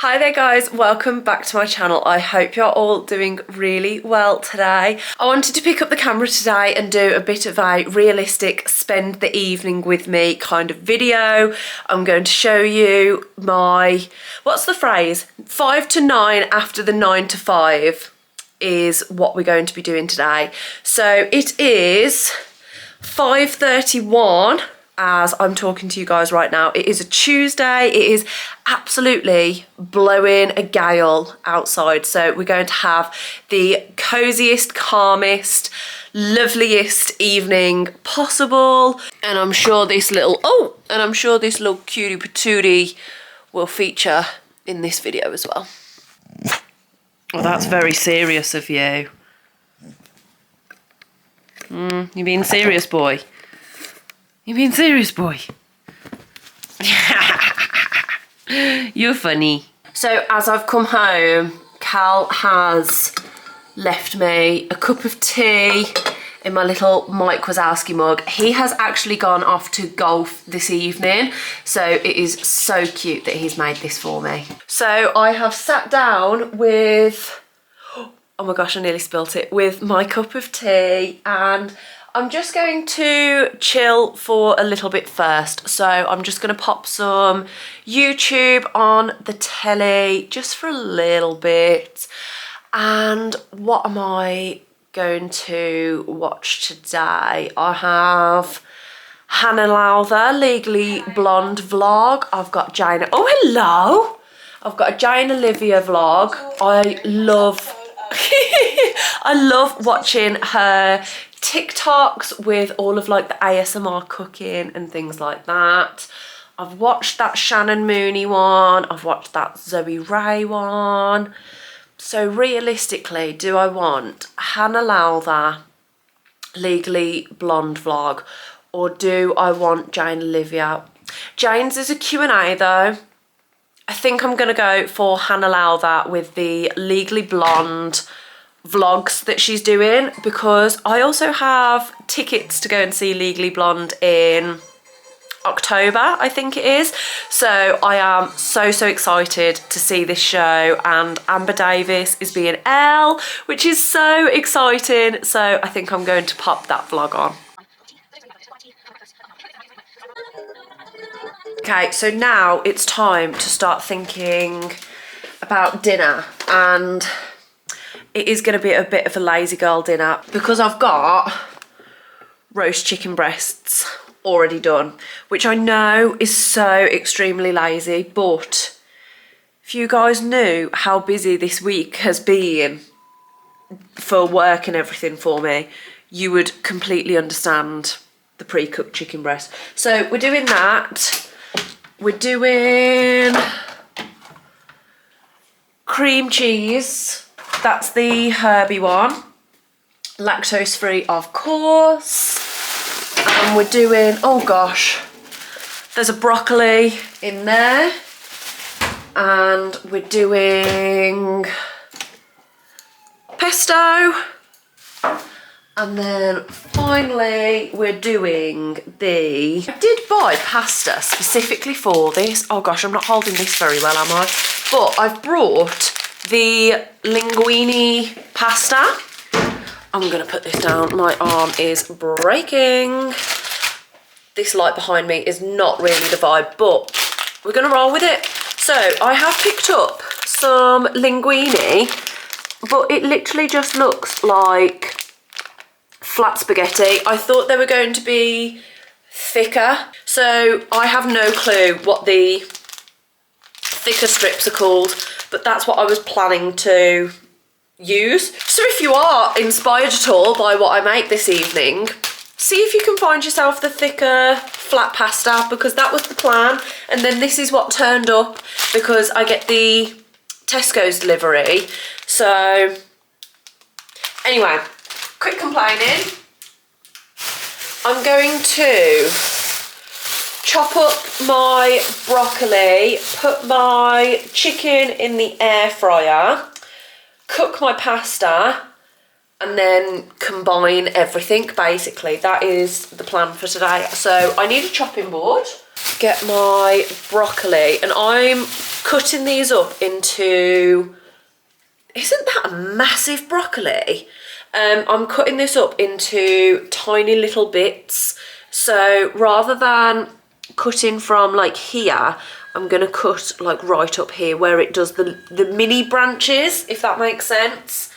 Hi there guys, welcome back to my channel. I hope you're all doing really well today. I wanted to pick up the camera today and do a bit of a realistic spend the evening with me kind of video. I'm going to show you my, what's the phrase? 5 to 9 after the 9 to 5 is what we're going to be doing today. So it is 5:31 as I'm talking to you guys right now. It is a Tuesday. It is absolutely blowing a gale outside. So we're going to have the coziest, calmest, loveliest evening possible. And I'm sure this little, cutie patootie will feature in this video as well. Well, that's very serious of you. You being serious, boy? You being serious, boy? You're funny. So as I've come home, Cal has left me a cup of tea in my little Mike Wazowski mug. He has actually gone off to golf this evening, so it is so cute that he's made this for me. So I have sat down with, oh my gosh, I nearly spilt it, with my cup of tea, and I'm just going to chill for a little bit first. So I'm just going to pop some YouTube on the telly just for a little bit. And what am I going to watch today? I have Hannah Lowther, Legally Blonde vlog. I've got Jane, oh hello! I've got a Jane Olivia vlog. I love I love watching her TikToks with all of like the ASMR cooking and things like that. I've watched that Shannon Mooney one. I've watched that Zoe Ray one. So realistically, do I want Hannah Lowther Legally Blonde vlog, or do I want Jane Olivia? Jane's is a Q&A though. I think I'm going to go for Hannah Lowther with the Legally Blonde vlogs that she's doing, because I also have tickets to go and see Legally Blonde in October, I think it is. So I am so excited to see this show, and Amber Davis is being Elle, which is so exciting. So I think I'm going to pop that vlog on. Okay, so now it's time to start thinking about dinner, and it is going to be a bit of a lazy girl dinner because I've got roast chicken breasts already done, which I know is so extremely lazy, but if you guys knew how busy this week has been for work and everything for me, you would completely understand the pre-cooked chicken breast. So we're doing that. We're doing cream cheese. That's the herby one. Lactose free, of course. And we're doing, oh gosh, there's a broccoli in there. And we're doing pesto. And then finally we're doing the, I did buy pasta specifically for this. Oh gosh, I'm not holding this very well, am I? But I've brought the linguine pasta. I'm gonna put this down, my arm is breaking. This light behind me is not really the vibe, but we're gonna roll with it. So I have picked up some linguine, but it literally just looks like flat spaghetti. I thought they were going to be thicker, so I have no clue what the thicker strips are called, but that's what I was planning to use. So if you are inspired at all by what I make this evening, see if you can find yourself the thicker flat pasta, because that was the plan. And then this is what turned up because I get the Tesco's delivery. So anyway, quit complaining. I'm going to chop up my broccoli, put my chicken in the air fryer, cook my pasta, and then combine everything, basically. That is the plan for today. So I need a chopping board, get my broccoli, and I'm cutting these up into, isn't that a massive broccoli? I'm cutting this up into tiny little bits. So rather than cutting from like here, I'm gonna cut like right up here where it does the mini branches, if that makes sense.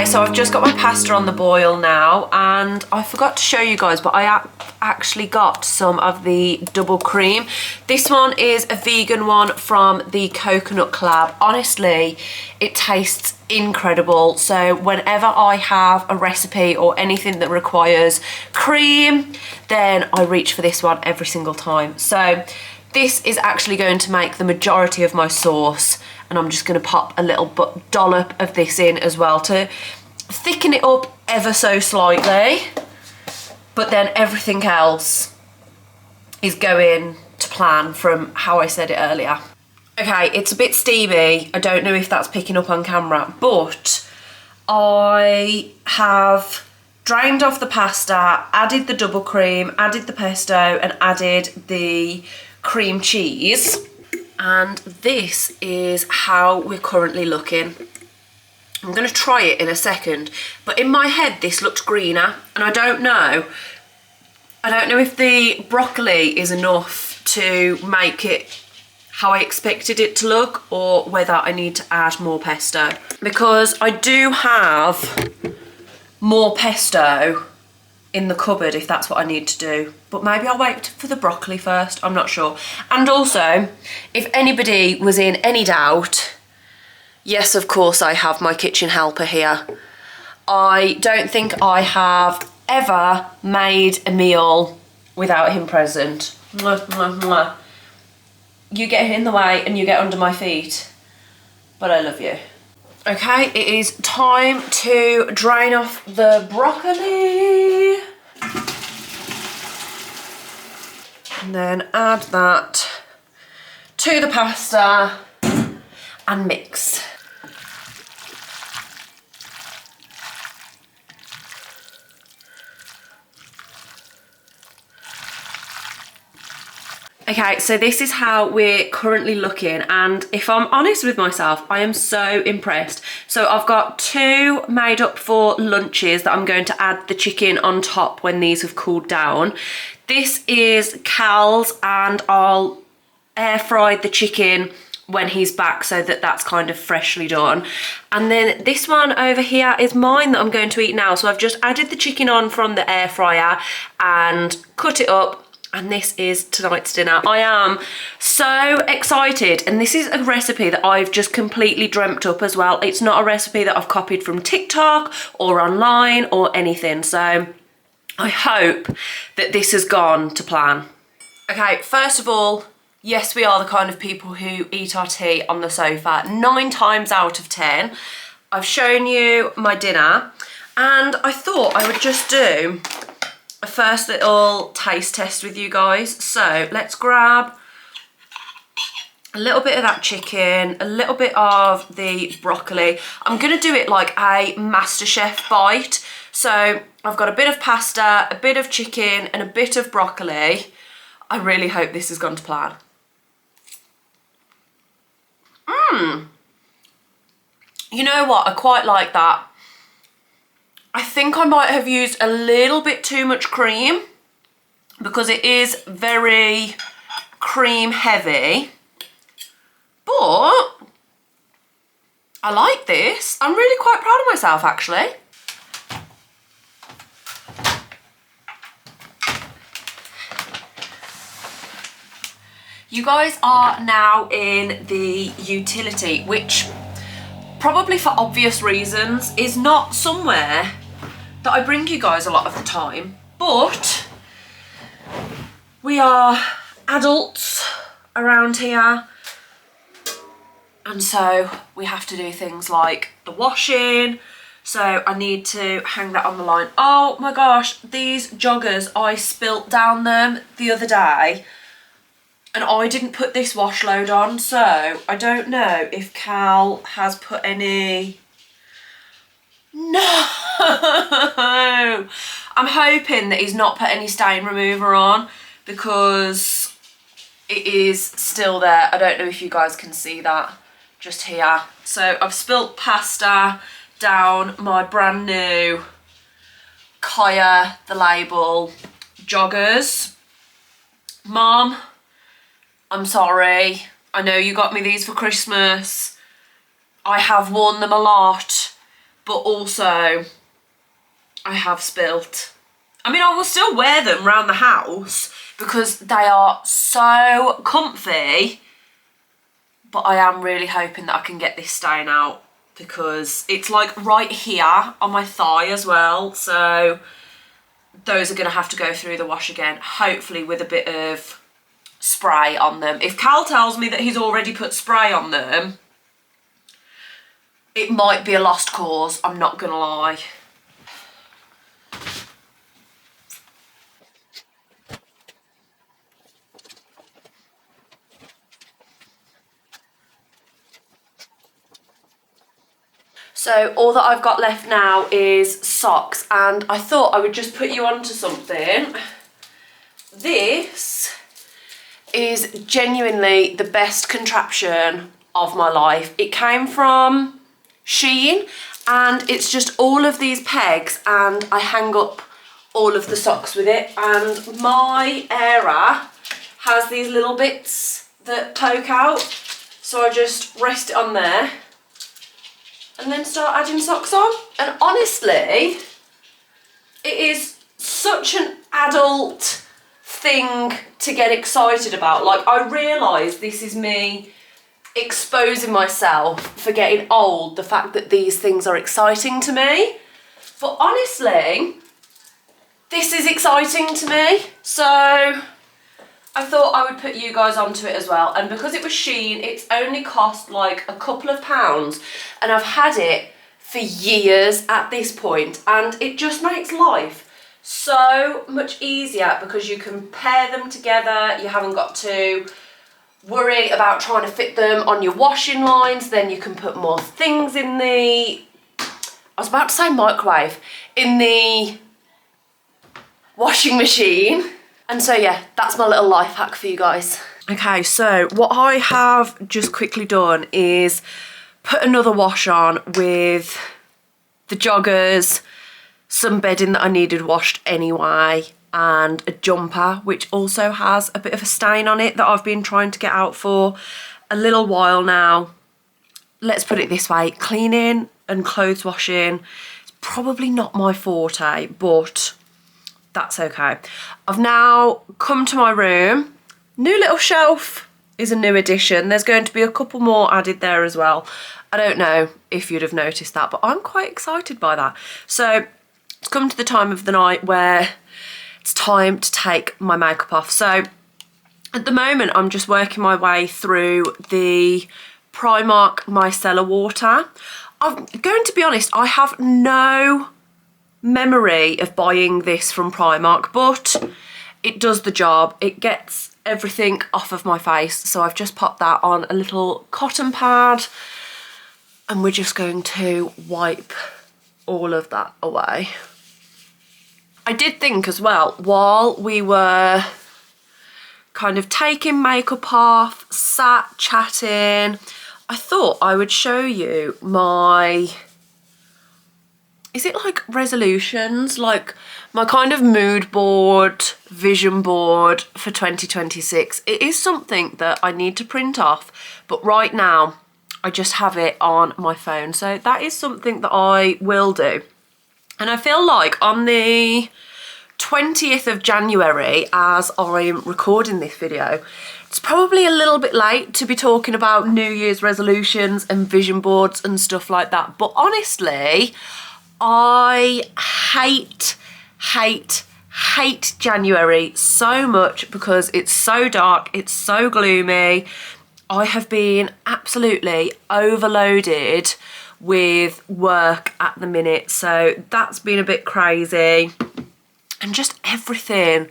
So I've just got my pasta on the boil now, and I forgot to show you guys, but I actually got some of the double cream. This one is a vegan one from the Coconut Collab. Honestly, it tastes incredible. So whenever I have a recipe or anything that requires cream, then I reach for this one every single time. So this is actually going to make the majority of my sauce, and I'm just going to pop a little dollop of this in as well to thicken it up ever so slightly, but then everything else is going to plan from how I said it earlier. Okay, it's a bit steamy. I don't know if that's picking up on camera, but I have drained off the pasta, added the double cream, added the pesto, and added the cream cheese. And this is how we're currently looking. I'm going to try it in a second, but in my head this looked greener, and I don't know if the broccoli is enough to make it how I expected it to look, or whether I need to add more pesto, because I do have more pesto in the cupboard if that's what I need to do, but maybe I'll wait for the broccoli first. I'm not sure. And also, if anybody was in any doubt, yes, of course, I have my kitchen helper here. I don't think I have ever made a meal without him present. Mwah, mwah, mwah. You get in the way and you get under my feet, but I love you. Okay, it is time to drain off the broccoli. And then add that to the pasta and mix. Okay, so this is how we're currently looking, and if I'm honest with myself, I am so impressed. So I've got 2 made up for lunches that I'm going to add the chicken on top when these have cooled down. This is Cal's, and I'll air fry the chicken when he's back so that that's kind of freshly done. And then this one over here is mine that I'm going to eat now. So I've just added the chicken on from the air fryer and cut it up. And this is tonight's dinner. I am so excited, and this is a recipe that I've just completely dreamt up as well. It's not a recipe that I've copied from TikTok or online or anything, so I hope that this has gone to plan. Okay, first of all, yes, we are the kind of people who eat our tea on the sofa 9 times out of 10. I've shown you my dinner, and I thought I would just do a first little taste test with you guys. So let's grab a little bit of that chicken, a little bit of the broccoli. I'm gonna do it like a MasterChef bite. So I've got a bit of pasta, a bit of chicken, and a bit of broccoli. I really hope this has gone to plan. You know what, I quite like that. I think I might have used a little bit too much cream because it is very cream heavy, but I like this. I'm really quite proud of myself, actually. You guys are now in the utility, which probably for obvious reasons is not somewhere that I bring you guys a lot of the time, but we are adults around here, and so we have to do things like the washing, So I need to hang that on the line. Oh my gosh, these joggers, I spilt down them the other day and I didn't put this wash load on, so I don't know if Cal has put any... No! I'm hoping that he's not put any stain remover on because it is still there. I don't know if you guys can see that just here. So I've spilt pasta down my brand new Kaya the Label joggers. Mom, I'm sorry. I know you got me these for Christmas. I have worn them a lot, but also I have spilt. I mean, I will still wear them around the house because they are so comfy, but I am really hoping that I can get this stain out because it's like right here on my thigh as well. So those are gonna have to go through the wash again, hopefully with a bit of spray on them. If Cal tells me that he's already put spray on them, it might be a lost cause, I'm not gonna lie. So all that I've got left now is socks, and I thought I would just put you onto something. This is genuinely the best contraption of my life. It came from Shein and it's just all of these pegs and I hang up all of the socks with it, and my era has these little bits that poke out, so I just rest it on there and then start adding socks on. And honestly, it is such an adult thing to get excited about. Like, I realise this is me exposing myself for getting old, the fact that these things are exciting to me. But honestly, this is exciting to me. So I thought I would put you guys onto it as well. And because it was Shein, it's only cost like a couple of pounds, and I've had it for years at this point, and it just makes life so much easier because you can pair them together. You haven't got to worry about trying to fit them on your washing lines. Then you can put more things in the, I was about to say microwave, in the washing machine. And so yeah, that's my little life hack for you guys. Okay, so what I have just quickly done is put another wash on with the joggers, some bedding that I needed washed anyway, and a jumper which also has a bit of a stain on it that I've been trying to get out for a little while now. Let's put it this way, cleaning and clothes washing is probably not my forte, but that's okay. I've now come to my room. New little shelf is a new addition. There's going to be a couple more added there as well. I don't know if you'd have noticed that, but I'm quite excited by that. So it's come to the time of the night where it's time to take my makeup off. So at the moment, I'm just working my way through the Primark Micellar Water. I'm going to be honest, I have no memory of buying this from Primark, but it does the job. It gets everything off of my face. So I've just popped that on a little cotton pad and we're just going to wipe all of that away. I did think as well, while we were kind of taking makeup off, sat chatting, I thought I would show you my, is it like resolutions? Like my kind of mood board, vision board for 2026. It is something that I need to print off, but right now I just have it on my phone. So that is something that I will do. And I feel like on the 20th of January, as I'm recording this video, it's probably a little bit late to be talking about New Year's resolutions and vision boards and stuff like that. But honestly, I hate January so much because it's so dark, it's so gloomy. I have been absolutely overloaded with work at the minute, so that's been a bit crazy. And just everything.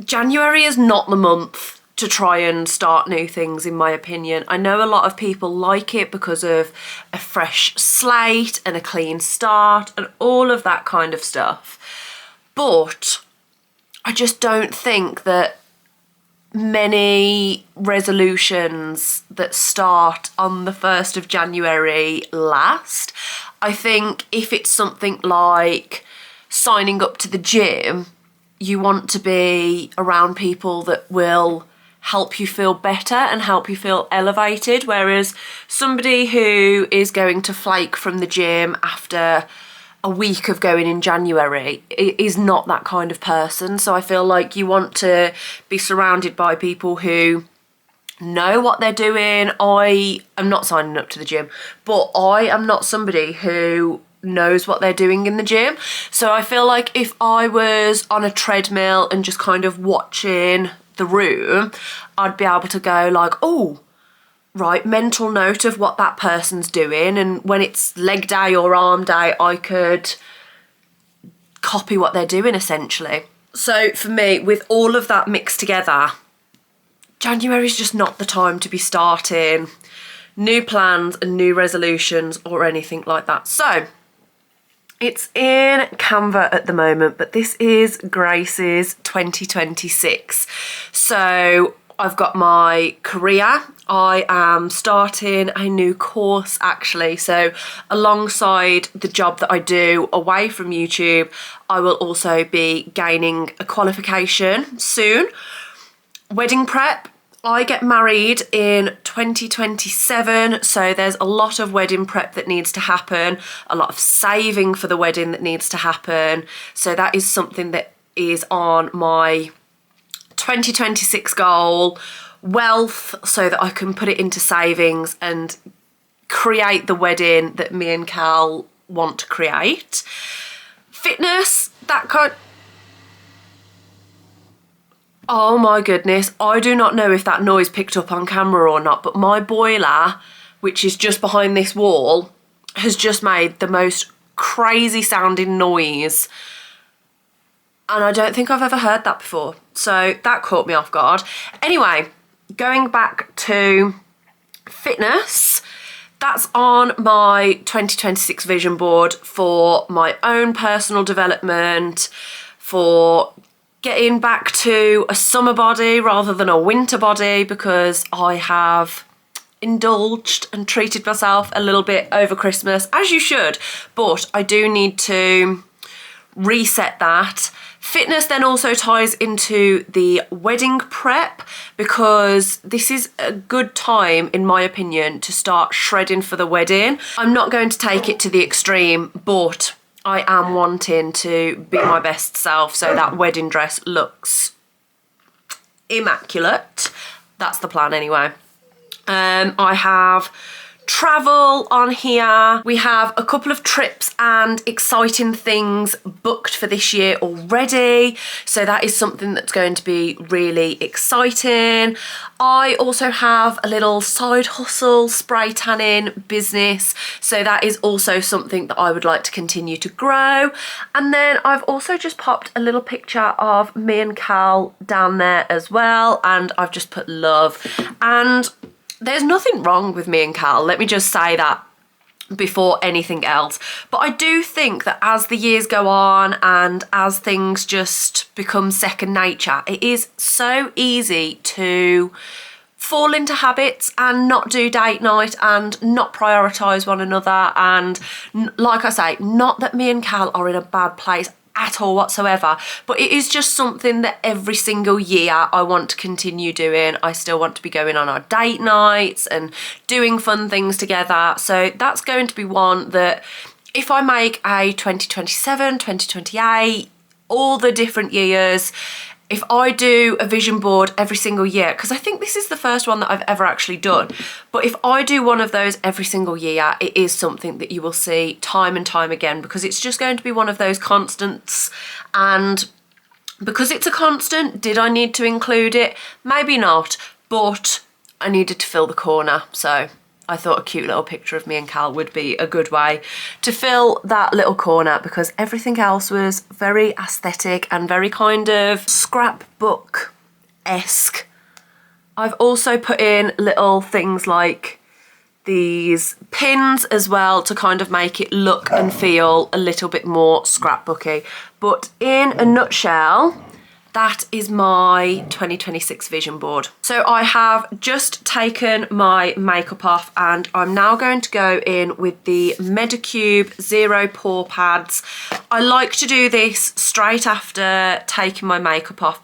January is not the month to try and start new things, in my opinion. I know a lot of people like it because of a fresh slate and a clean start and all of that kind of stuff. But I just don't think that many resolutions that start on the 1st of January last. I think if it's something like signing up to the gym, you want to be around people that will help you feel better and help you feel elevated, whereas somebody who is going to flake from the gym after a week of going in January is not that kind of person. So I feel like you want to be surrounded by people who know what they're doing. I am not signing up to the gym, but I am not somebody who knows what they're doing in the gym. So I feel like if I was on a treadmill and just kind of watching the room, I'd be able to go like, oh, right, mental note of what that person's doing, and when it's leg day or arm day, I could copy what they're doing essentially. So for me, with all of that mixed together, January's just not the time to be starting new plans and new resolutions or anything like that. So it's in Canva at the moment, but this is Grace's 2026. So I've got my career. I am starting a new course actually. So alongside the job that I do away from YouTube, I will also be gaining a qualification soon. Wedding prep. I get married in 2027, so there's a lot of wedding prep that needs to happen, a lot of saving for the wedding that needs to happen. So that is something that is on my 2026 goal. Wealth, so that I can put it into savings and create the wedding that me and Cal want to create. Fitness, that kind. Oh my goodness, I do not know if that noise picked up on camera or not, but my boiler, which is just behind this wall, has just made the most crazy sounding noise. And I don't think I've ever heard that before. So that caught me off guard. Anyway, going back to fitness, that's on my 2026 vision board for my own personal development, for getting back to a summer body rather than a winter body, because I have indulged and treated myself a little bit over Christmas, as you should, but I do need to reset that. Fitness then also ties into the wedding prep, because this is a good time, in my opinion, to start shredding for the wedding. I'm not going to take it to the extreme, but I am wanting to be my best self, so that wedding dress looks immaculate. That's the plan anyway. I have travel on here. We have a couple of trips and exciting things booked for this year already, so that is something that's going to be really exciting. I also have a little side hustle spray tanning business, so that is also something that I would like to continue to grow. And then I've also just popped a little picture of me and Cal down there as well, and I've just put love. And there's nothing wrong with me and Cal, let me just say that before anything else. But I do think that as the years go on and as things just become second nature, it is so easy to fall into habits and not do date night and not prioritise one another. And like I say, not that me and Cal are in a bad place at all whatsoever, but it is just something that every single year I want to continue doing. I still want to be going on our date nights and doing fun things together, so that's going to be one that if I make a 2027, 2028, all the different years, if I do a vision board every single year, because I think this is the first one that I've ever actually done, but if I do one of those every single year, it is something that you will see time and time again, because it's just going to be one of those constants. And because it's a constant, did I need to include it? Maybe not, but I needed to fill the corner, so I thought a cute little picture of me and Cal would be a good way to fill that little corner, because everything else was very aesthetic and very kind of scrapbook-esque. I've also put in little things like these pins as well to kind of make it look and feel a little bit more scrapbooky. But in a nutshell, that is my 2026 vision board. So I have just taken my makeup off and I'm now going to go in with the Medicube Zero Pore Pads. I like to do this straight after taking my makeup off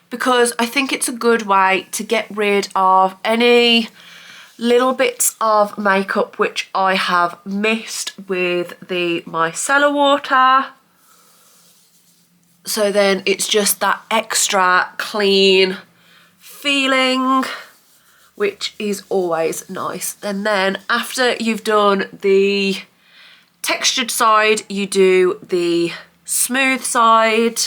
because I think it's a good way to get rid of any little bits of makeup which I have missed with the micellar water. So then it's just that extra clean feeling, which is always nice. And then after you've done the textured side, you do the smooth side.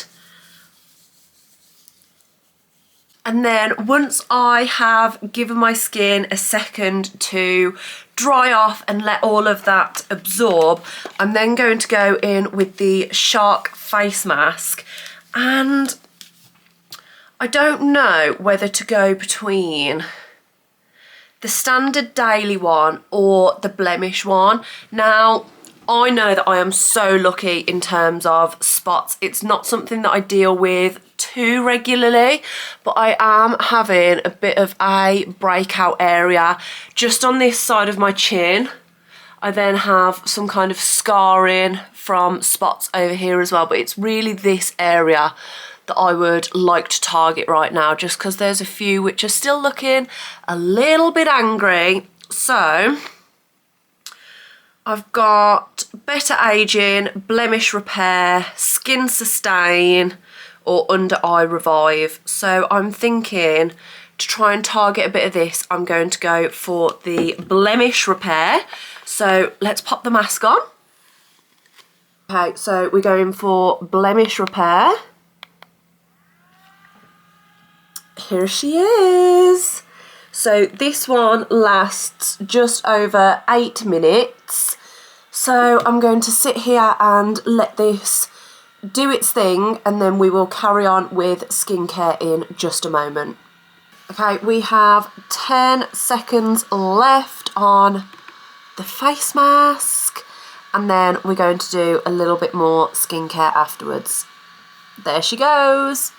And then once I have given my skin a second to dry off and let all of that absorb, I'm then going to go in with the Shark face mask. And I don't know whether to go between the standard daily one or the blemish one. Now, I know that I am so lucky in terms of spots. It's not something that I deal with too regularly, but I am having a bit of a breakout area just on this side of my chin. I then have some kind of scarring from spots over here as well, but it's really this area that I would like to target right now, just because there's a few which are still looking a little bit angry. So I've got Better Aging, Blemish Repair, Skin Sustain, or Under Eye Revive. So I'm thinking to try and target a bit of this, I'm going to go for the Blemish Repair. So let's pop the mask on. Okay, so we're going for Blemish Repair. Here she is. So this one lasts just over 8 minutes. So I'm going to sit here and let this do its thing, and then we will carry on with skincare in just a moment. Okay, we have 10 seconds left on the face mask, and then we're going to do a little bit more skincare afterwards. There she goes.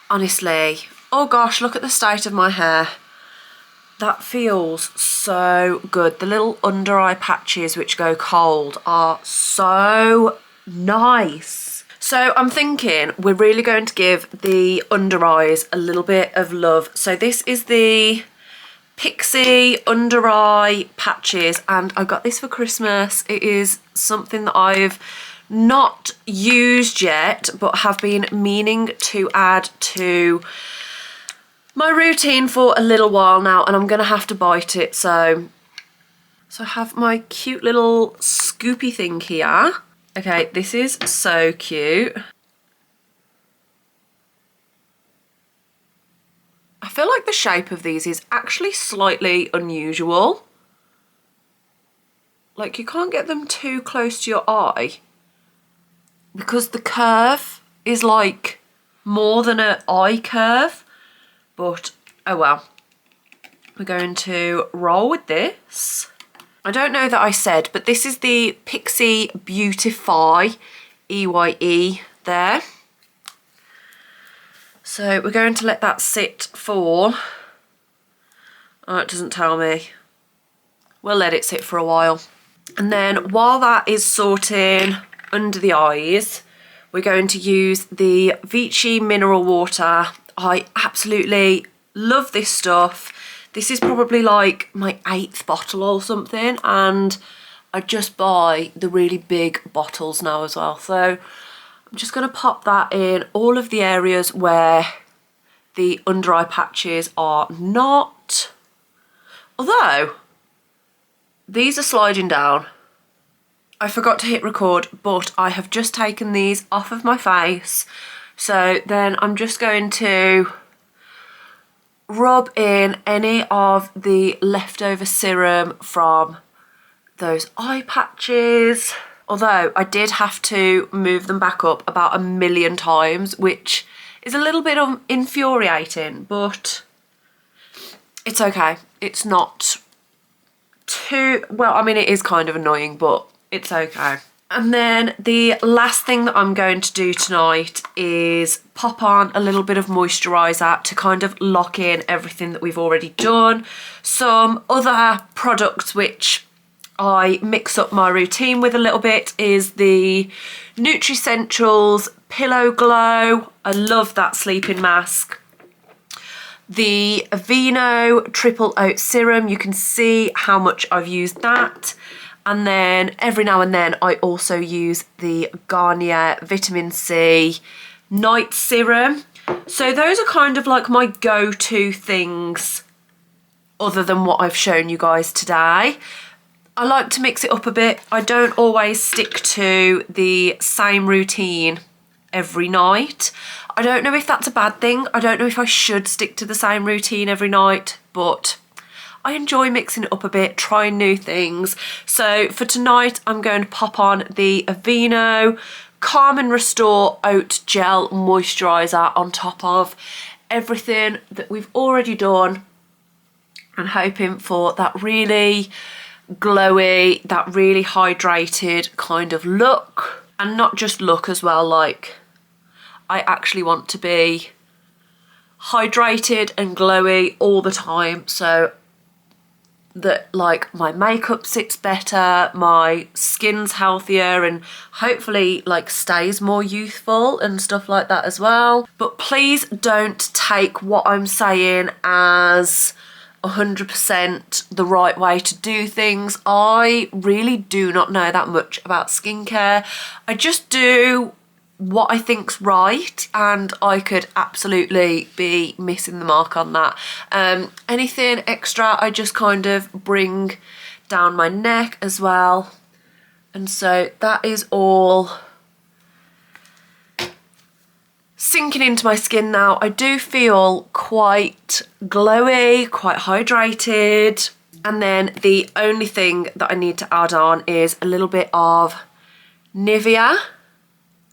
Honestly, oh gosh, look at the state of my hair. That feels so good. The little under eye patches which go cold are so nice. So I'm thinking we're really going to give the under eyes a little bit of love. So this is the Pixie under eye patches, and I got this for Christmas. It is something that I've not used yet, but have been meaning to add to my routine for a little while now, and I'm gonna have to bite it. So I have my cute little scoopy thing here. Okay, this is so cute. I feel like the shape of these is actually slightly unusual. Like, you can't get them too close to your eye because the curve is like more than an eye curve, but oh well. We're going to roll with this. I don't know that I said, but this is the Pixie Beautify EYE there. So we're going to let that sit for, oh, it doesn't tell me. We'll let it sit for a while. And then while that is sorting under the eyes, we're going to use the Vichy Mineral Water. I absolutely love this stuff. This is probably like my 8th bottle or something, and I just buy the really big bottles now as well. So I'm just going to pop that in all of the areas where the under eye patches are not. Although, these are sliding down. I forgot to hit record, but I have just taken these off of my face. So then I'm just going to rub in any of the leftover serum from those eye patches. Although I did have to move them back up about 1,000,000 times, which is a little bit infuriating, but it's okay. It's not too, well, I mean, it is kind of annoying, but it's okay. And then the last thing that I'm going to do tonight is pop on a little bit of moisturiser to kind of lock in everything that we've already done. Some other products which I mix up my routine with a little bit is the Nutricentials Pillow Glow. I love that sleeping mask. The Aveeno Triple Oat Serum, you can see how much I've used that. And then every now and then I also use the Garnier Vitamin C Night Serum. So those are kind of like my go-to things other than what I've shown you guys today. I like to mix it up a bit. I don't always stick to the same routine every night. I don't know if that's a bad thing. I don't know if I should stick to the same routine every night, but I enjoy mixing it up a bit, trying new things. So for tonight, I'm going to pop on the Aveeno Calm and Restore Oat Gel Moisturiser on top of everything that we've already done, and hoping for that really glowy, that really hydrated kind of look. And not just look as well, like I actually want to be hydrated and glowy all the time, so that like my makeup sits better, my skin's healthier, and hopefully like stays more youthful and stuff like that as well. But please don't take what I'm saying as 100% the right way to do things. I really do not know that much about skincare. I just do what I think's right, and I could absolutely be missing the mark on that. Anything extra I just kind of bring down my neck as well. And so that is all sinking into my skin now. I do feel quite glowy, quite hydrated. And then the only thing that I need to add on is a little bit of Nivea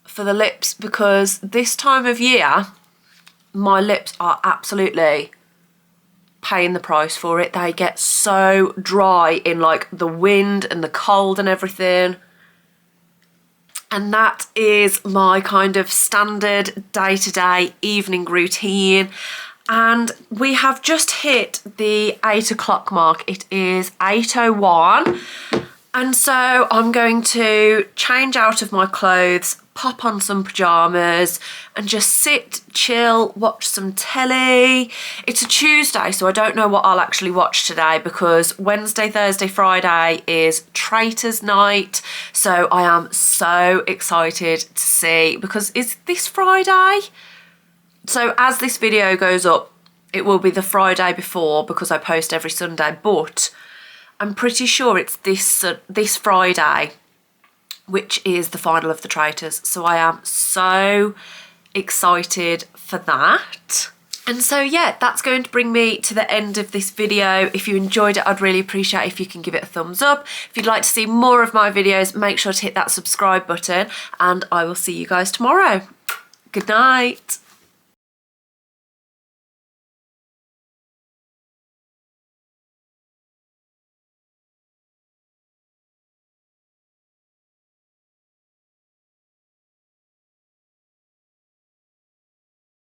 for the lips, because this time of year my lips are absolutely paying the price for it. They get so dry in like the wind and the cold and everything. And that is my kind of standard day-to-day evening routine. And we have just hit the 8 o'clock mark. It is 8:01. And so I'm going to change out of my clothes, pop on some pyjamas and just sit, chill, watch some telly. It's a Tuesday, so I don't know what I'll actually watch today, because Wednesday, Thursday, Friday is Traitors Night. So I am so excited to see, because it's this Friday. So as this video goes up, it will be the Friday before, because I post every Sunday, but I'm pretty sure it's this Friday, which is the final of the Traitors. So I am so excited for that. And so yeah, that's going to bring me to the end of this video. If you enjoyed it, I'd really appreciate if you can give it a thumbs up. If you'd like to see more of my videos, make sure to hit that subscribe button, and I will see you guys tomorrow. Good night.